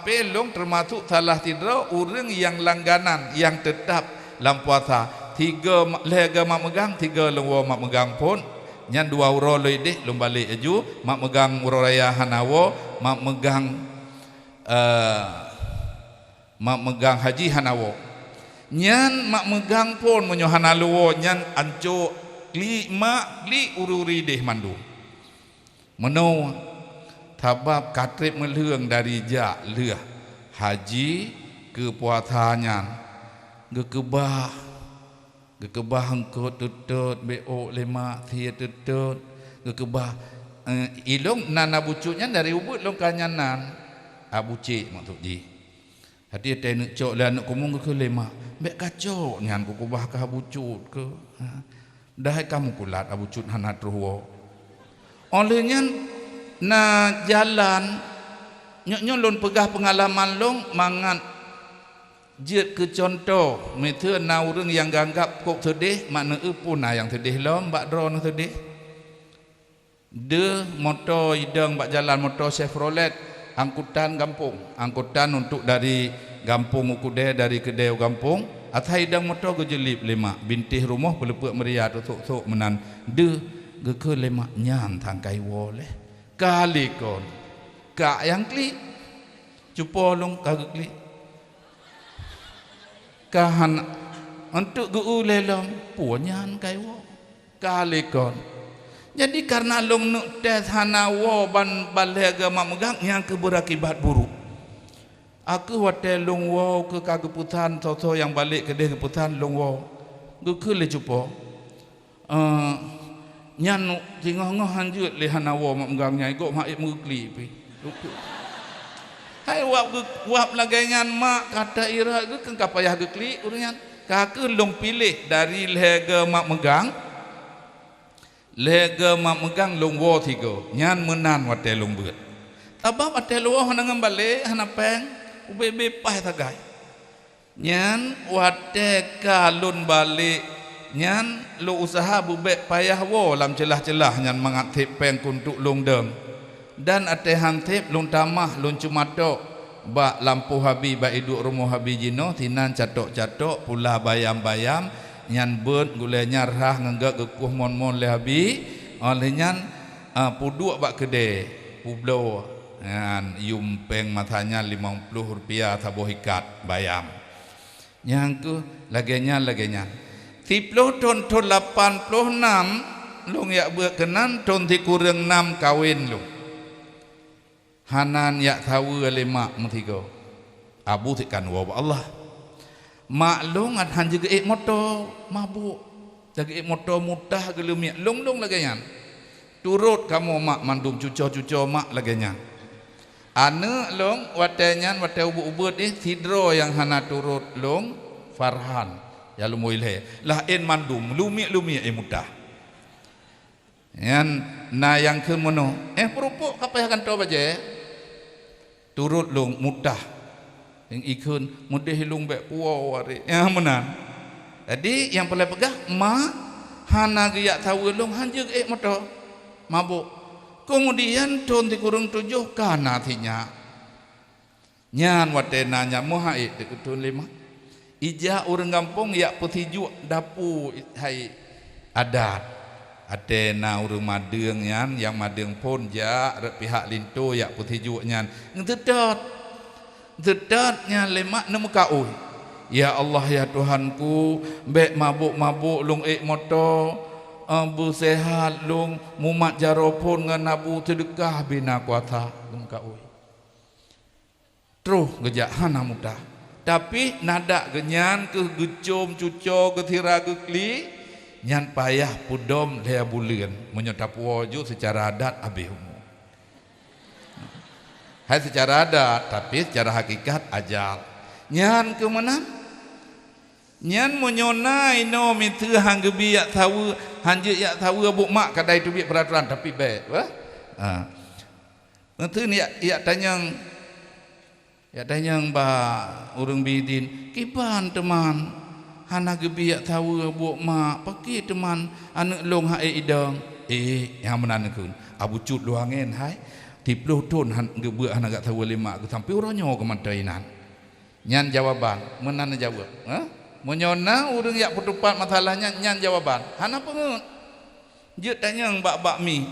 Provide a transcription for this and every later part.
pelong termasuk salah tidra orang yang langganan yang tetap dalam puasa. 3 lega mak megang, 3 lengwo mak megang pun. Nyan 2 uro loideh lom balik aju mak megang uro raya hanawo, mak megang haji hanawo. Nyan mak megang pun menyo hanaluwo nyan anco kli mak kli ururi deh mandu. Meno tabab katrip melương dari ja leuh haji ke puasanya gekebah hengko tutut beo lema thia tutut gekebah ilong nana bucuknya dari ubut long kanyanan abucik maksud di hati tenek cok lan kumung ke lema mek kacok nyan ku kubah ka bucut ke dah kamu kulat abucut hanat ruwo olehnya na jalan nyok lon pegah pengalaman long mangat jet ke contoh meteu na urang yang ganggap kok sedih makna pun yang sedih lom bak drone sedih de motor idang bak jalan motor Chevrolet angkutan kampung angkutan untuk dari kampung ukude dari kedai kampung atai idang motor gejelip lema bintih rumah pelepuk meriah tok menan de ke lema nyan tangkai woleh kali kon kak yang klik cupo long kagak klik kahan untuk geulelom punyan kaiwo kali kon jadi karena long nuk tes hanawo ban balega megang yang berakibat buruk aku hotel long wo ke kageputan toto yang balik ke keputan long wo gekele cupo nyan tinggal hanjut le hanawo megang nyai kok mak mengkli pi hai wap lagi nyan mak kata ira ke kan kapayah gekli urang kaku long pilih dari lega mak megang long wo tigo nyan menan wate long beut tabab wate lo hanang balik hanapeng ubebe pah tagai nyan wate kalun balik nyan lo usaha bubek payah wo lam celah-celah nyan mangatip peng kuntuk long dem dan ate hantip long tamah long cumatok bak lampu habi bak iduk rumah habi jino tinan catok-catok pula bayam-bayam nyan beut gule nyarah ngenggak gekuh mon-mon le habi oleh nyan puduk bak kede publo nyan yumpeng matanya 50 rupiah tabuh ikat bayam yang ku lagi nyan 10 ton 86 long yak berkenan ton ti kurang 6 kawin long hanan yak tahu lemak mutigo abu tikan wa Allah mak long at han juga motor mabuk jaga motor mutah gelumia long lagi nyan turut kamu mak mandum cuco mak lagi nyan ane long watenyan wate ubut tidro yang hana turut long Farhan ya lumoile lah en mandum lumi mudah yan na yang ke mono perupuk kapayah kan to baje turut long mudah yang ikun mudah hilung be puau ari ya menan jadi yang boleh pegah ma hana giyak tahu long hanjeg moto mabuk kemudian ton dikurung 7 kana tinya nyan watenanya moha dekutun 5 ija orang kampung yak petiju dapu hai adat atena urang madeng nyan yang madeng pun ja pihak lintu yak petiju nyan dedat nyan lemak nemu kaui ya Allah ya Tuhanku bek mabuk long moto bu sehat long mumat jaropun ngan nabu sedekah bina kuata nemu kaui terus gejak hana mudah tapi nada genyan ke gecom cuco ke tira ke kli nyan payah pudom lea bulian menyotap wajud secara adat abihumu hai secara adat tapi secara hakikat ajal nyan ke mana nyan menyonai no mitu hanggebi yak tahu hanjut yak tahu abuk mak kadai tu biak peraturan tapi baik wah nanti ni yak tanyang ya danyang ba urang bidin kiban teman hana gebi yak tahu abuk mak paki teman anak long hae idang yang menan kun abu cut luangen hai 30 tahun gebeuk han agak tahu lima aku sampai uronyo ke matainan. Nyan jawaban, menan jawab. Menyona urang yak petupat masalahnya nyan jawaban. Hana pengeut. Je tanya bak mi.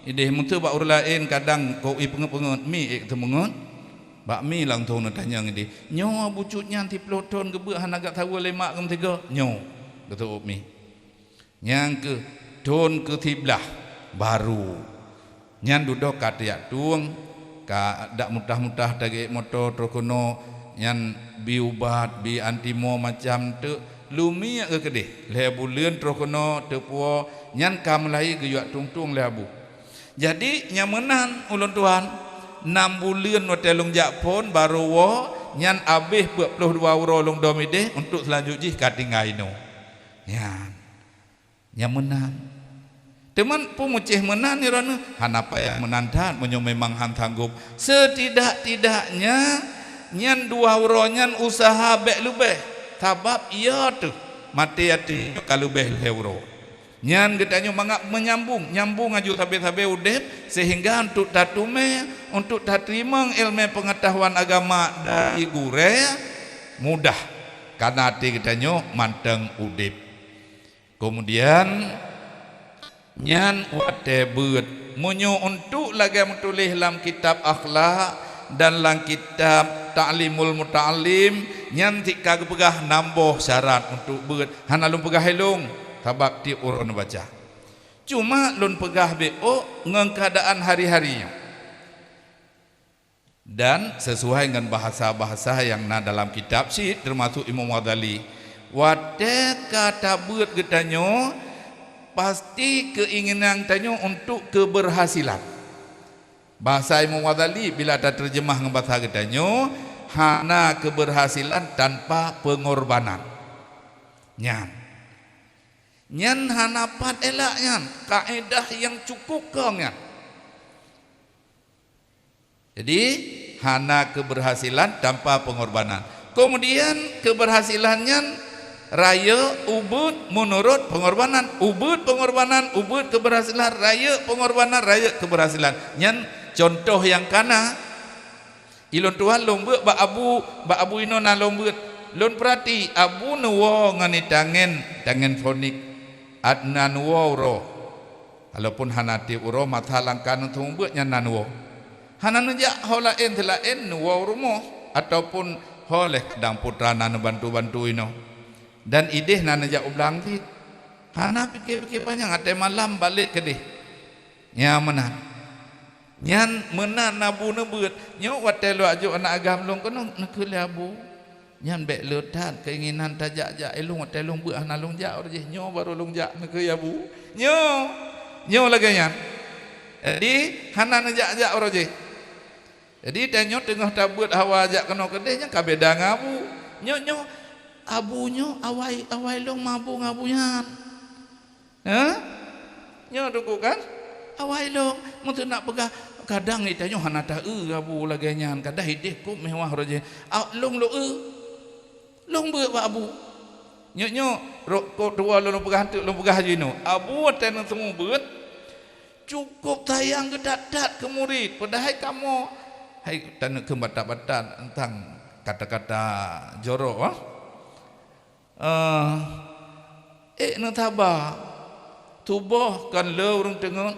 Ideh mutu bak urang lain kadang kau pengeut mi ek temengut. Bak mi lang tu nak tanya ngidi. Nyo bucut nyan 30 tahun gebeuk han agak tahu lima ke tiga. Nyo. Kata mi. Yang ke tahun ke 13 baru. Nyan duduk kat yak tuang ka dak mutah-mutah tagi motor trokono nyan bi ubat bi antimo macam tu lumi ke kedih lebu leun trokono teu puo nyan kam lai ge yak tung-tung lebu. Jadi nyamenan ulun tuan 6 bulan wate long jak pon baru wo nyan abih 42 euro long domide untuk selanjutnya katingai no. Nyamenan teman pemucih menan ni rana hanapa yang menandat menyo memang han sanggup setidak-tidaknya nyan 2 euro nyan usaha bek lebih sabab iya tu mati hati kalau beh euro nyan getanyo mangak nyambung aju sabe-sabe udep sehingga untuk tatume untuk terima ilmu pengetahuan agama dari gure mudah karena hati getanyo manteng udep. Kemudian nyan wate beut munyo untuk lagi menulis dalam kitab akhlak dan dalam kitab ta'limul muta'allim nyan tika pegah nambah syarat untuk beut han alun pegah helung sabab ti urun baca cuma lun pegah bo ngeng keadaan hari-harinya dan sesuai dengan bahasa-bahasa yang na dalam kitab si termasuk Imam Ghazali wate kata beut getanyo pasti keinginan tanya untuk keberhasilan. Bahasa Imam Ghazali bila ada terjemah dengan bahasa getanyo hana keberhasilan tanpa pengorbanan. Nyan hana pat elak nyan kaedah yang cukup kong nyan. Jadi hana keberhasilan tanpa pengorbanan. Kemudian keberhasilannya raya ubud menurut pengorbanan ubud keberhasilan raya pengorbanan raya keberhasilan nyan contoh yang kana ilon tuhan lombut ba abu ino na lombut lon perhati abu nuwo ngani tangen fonik adna nuwo uro walaupun hanati uro mata langkan tumbut nyan nanuwo hanan ja holaen telaen nuwo rumo ataupun holeh dang putra nan bantu ino dan ideh nana jak ulang ti hana pikir-pikir panjang ate malam balik ke deh nya menan nyan menan nabu nebeut nyo wate lu aju anak agam long kono nekul abu nyan bek letat keinginan tajak-jak elung wate long beut hana long jak orje nyo baru long jak nekul abu nyo lagi nyan jadi hana najak-jak orje jadi tanyo tengah tabut hawa jak kena kedeh nya kabeda ngabu nyo abunyo awai long mabu ngabunyan nyo duku kan awai long mutu nak pegah kadang itanyo hanata abu lagi nyan kadang hidih ku mewah roje long long beut ba abu nyo ko dua long pegah tu long pegah jino abu ten temu beut cukup tayang gedat-dat ke murid padahal kamu hai tan ke bata-bata tentang kata-kata jorok nataba tubuh kan le urang tengut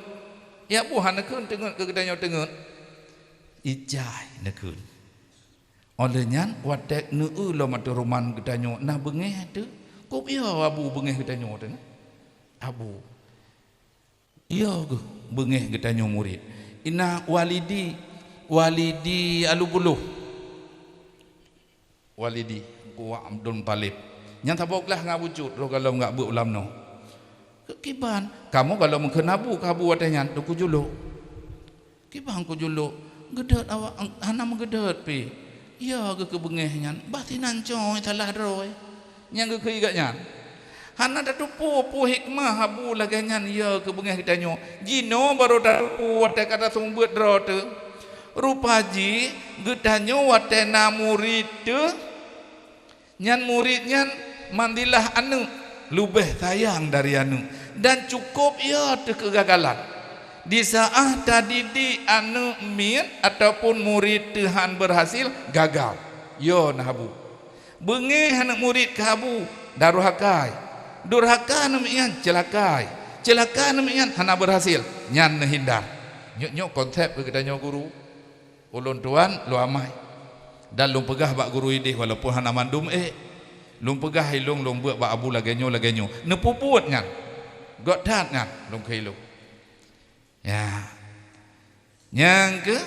ya buhan nekun tengut ke gedanyo tengut ijai nekun olehnya watek neu lo matu roman gedanyo nah bengeh tu kop ya abu bengeh gedanyo tu abu iya ke bengeh gedanyo murid ina walidi alubuluh walidi wa Abdul Talib yang taboklah ngabujud lo kalau enggak bu ulam no kiban kamu kalau mengkenabu kabu watanya tu juluk kiban ku juluk gedet awak hana menggedet pi iya ke bengehnya batinan coy salah roy yang ke igaknya hana da tupu hikmah habu lagi nyan iya ke bengeh kita nyo jino baru dapu wate kata sumbut ro tu rupaji gedanyo wate na murid tu nyan murid nyan mandilah anu lubeh sayang dari anu dan cukup ya tu kegagalan di saat tadidik anu min ataupun murid Tuhan berhasil gagal yo nahabu bengi anak murid kabu darhakai durhaka anu mian celaka anu mian hana berhasil nyan hindar nyok konsep kita nyo guru ulun tuan lu amai dan lung pegah bak guru idih walaupun hana mandum lung pegah hilung lung buat bak abu lagenyo nepuput ngan got dat ngan lung khilung ya yang ke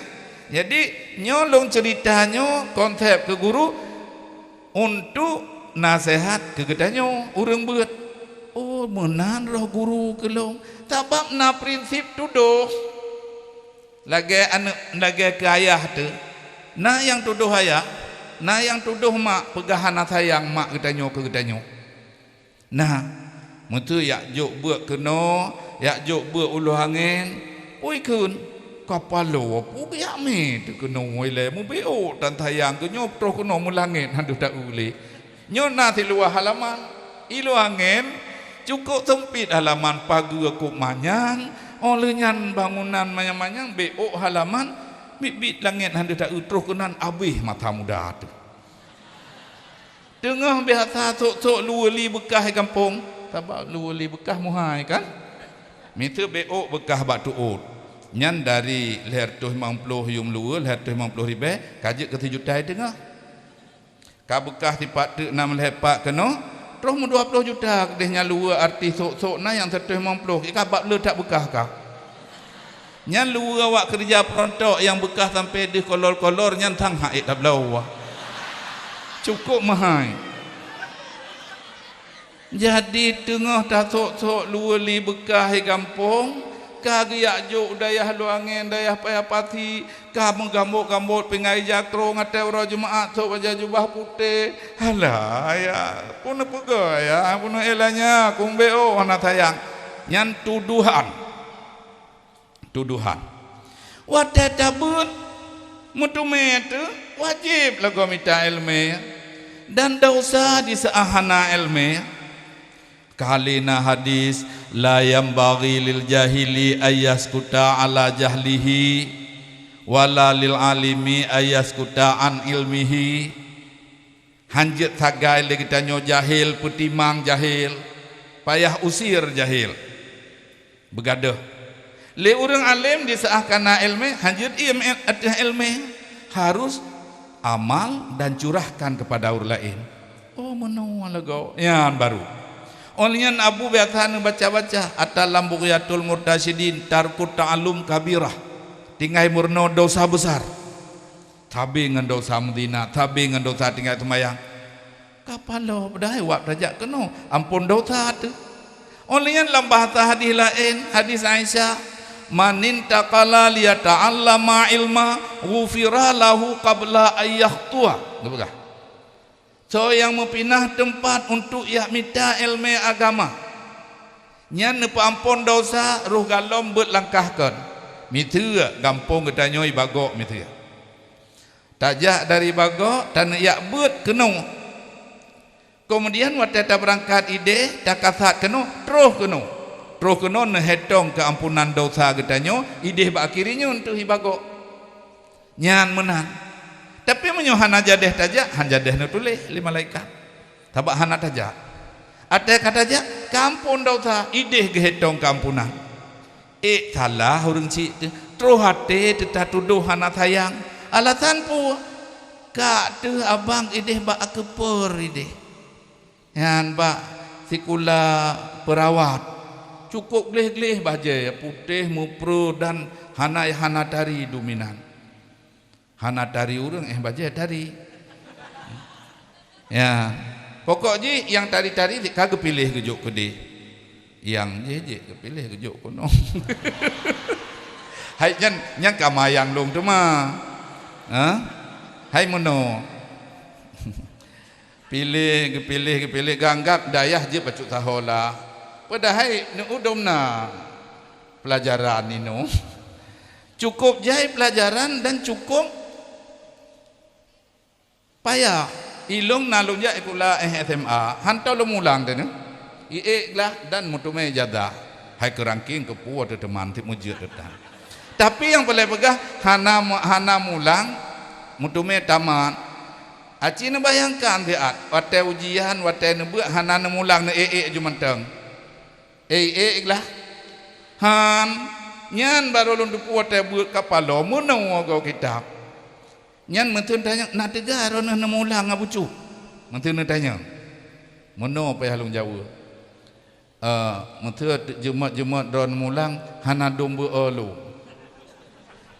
jadi nyolong ceritanya konsep ke guru untuk nasihat ke gedanyo urang buat oh menan roh guru kelong tabak na prinsip tuduh lagi anak lagi ke ayah tu na yang tuduh ayah na yang tuduh mak pegahan sayang mak gedanyo ke gedanyo nah mutu yak jok buat kena yak jok buat ulu angin oi kun kapalo pu yak me tu kena le mu beo dan sayang ke nyop tro kena mulangin handu tak uli nyona ti luar halaman ilu angin cukup sempit halaman pagi aku manyang oleh nyan bangunan manyang-manyang beo halaman bit langit handu tak utruh kenan abih mata muda tu tengah biasa sok-sok luali bekah kampung sabab luali bekah muhai kan minta beo bekah batu ut nyan dari leher tuh 50 yum luar leher tuh 50 ribe kajik ke 7 juta tengah ka bekah tipak tu 6 lepak kena terus mu 20 juta kedehnya luar arti sok-sok na yang 150 kita bak le tak bekah kah nyan luar awak kerja perontok yang bekah sampai di kolor-kolor nyan tang haid dah belau cukup mahal jadi tengah dah sok-sok luar li bekah di kampung kagiak juk dayah luangin dayah payapati ka menggambut-gambut pengai jakro ngatai orang jemaat sok wajah jubah putih halah ya pun pega ya pun elanya kumbeo anak sayang nyan tuduhan wadah tabut mutume tu wajib lagu minta ilmu dan dosa di seahana ilmu kalina hadis la yambaghi lil jahili ayaskuta ala jahlihi wala lil alimi ayaskuta an ilmihi hanjit sagai le kita nyo jahil putimang jahil payah usir jahil begaduh le urang alim diseahkana ilmu hanjit ilmu harus amal dan curahkan kepada orang lain oh menawa lagu yan baru olehnya Abu biasa baca-baca atalam bughyatul murtasyidin tarkut ta'allum kabirah tinggai murno dosa besar tabi ngan dosa medina tabi ngan dosa tinggai semayang kapalo bedai wak rajak keno ampun dosa tu olehnya dalam bahasa hadis lain hadis Aisyah manin taqala liyata'allama ilma ghufira lahu qabla ayyahtua betul so yang mempinah tempat untuk ia minta ilmu agama nyan ampun dosa ruh galom bet langkahkan mitu gampung gedanyoi bagok mitu tajak dari bagok dan ia bet kenu kemudian waktu tak berangkat ide tak kasat kenu terus kenu nehetong keampunan dosa gedanyo ide bak akhirnya untuk ibagok nyan menang tapi menyohana jadeh tajak han jadeh nu tulis 5 malaikat tabak hana tajak ada kata tajak kampun dosa ideh gehetong kampunan salah urang cik terus hati tetap tuduh hana sayang alasan pu kak tu abang ideh bak akepur ideh yan bak sikula perawat cukup gleh-gleh baje putih mupru dan hana dari dominan hana dari urang baca dari ya pokoknya yang tari-tari kagak pilih kejuk kede yang je pilih kejuk kono hai nyan kamayang long tu mah hai mono pilih ganggap dayah je pacuk tahola padahal nu udomna pelajaran ini cukup jai pelajaran dan cukup payah ilung nalung ja ikula SMA hantau lo mulang tene iek lah dan mutume jada hai kerangking ke puas teman tip mujud detan. Tapi yang boleh pegah hana mulang mutume taman. Aci na bayangkan dia watai ujian watai nebu hana mulang ne jumanteng. Lah. Han nyan baru lundu puas buat kapalo munau kau kitab. Nyan mentun tanya nak tegar orang mulang abucu. Mentun tanya. Mono apa halung Jawa. Mentun jumat don mulang hana dombu olu.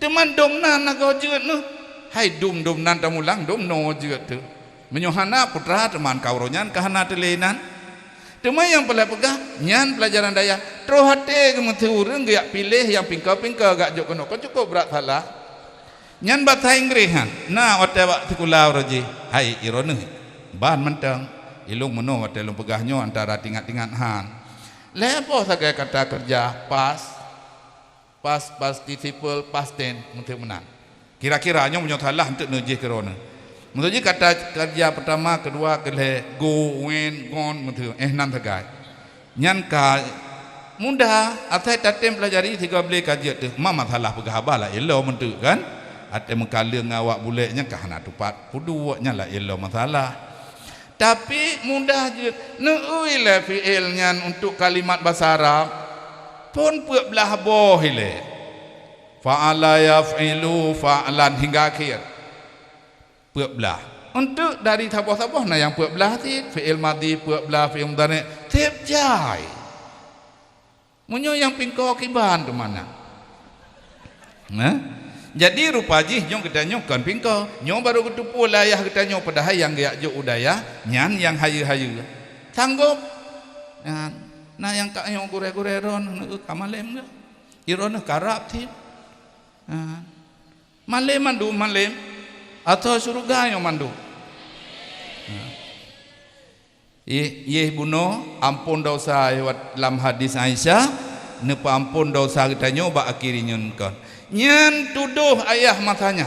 Teman dom nan nak kau jeut nu. Hai dom nan tamulang dom no jeut tu. Menyohana putra teman kau ronyan kahana telenan. Teman yang pula pegah nyan pelajaran daya. Tro hate ke mentun urang gak pilih yang pingka gak jok kono. Kau cukup berat salah. Nyan bahasa Inggrisan. Nah ote waktu kulau roji. Hai irone. Ban mentang. Ilung meno ote lung pegahnyo antara tingkat-tingkat han. Lepo sagai kata kerja past participle past tense untuk menang. Kira-kira nyo menyo salah untuk nuji kerona. Menurut kata kerja pertama, kedua, kele go, went, gone mentu nan sagai. Nyan ka mudah atai tatem pelajari 13 kajian tu. Mama salah pegahaba lah elo mentu kan. Ate mengkaleng awak buleknya kahana tupat kudunya lah elo masalah. Tapi mudah je neui le fi'ilnya untuk kalimat bahasa Arab pun puak belah boh ile. Fa'ala yaf'ilu fa'lan hingga akhir. Puak belah. Untuk dari tabuh-tabuh na yang puak belah ti fi'il madhi puak belah fi'il mudhari tip jai. Munyo yang pingko kiban tu mana? Nah? Jadi rupaji nyong kita nyong kan pingko nyong baru ketupu layah kita nyong padahal yang gak jo udaya nyan yang hayu-hayu sanggup nah yang kak nyong gure-gure ron kamalem ke iron karap ti malem mandu malem atau surga nyong mandu ye buno ampun dosa dalam hadis Aisyah nepa ampun dosa kita nyong ba akhiri nyun kan nyan tuduh ayah matanya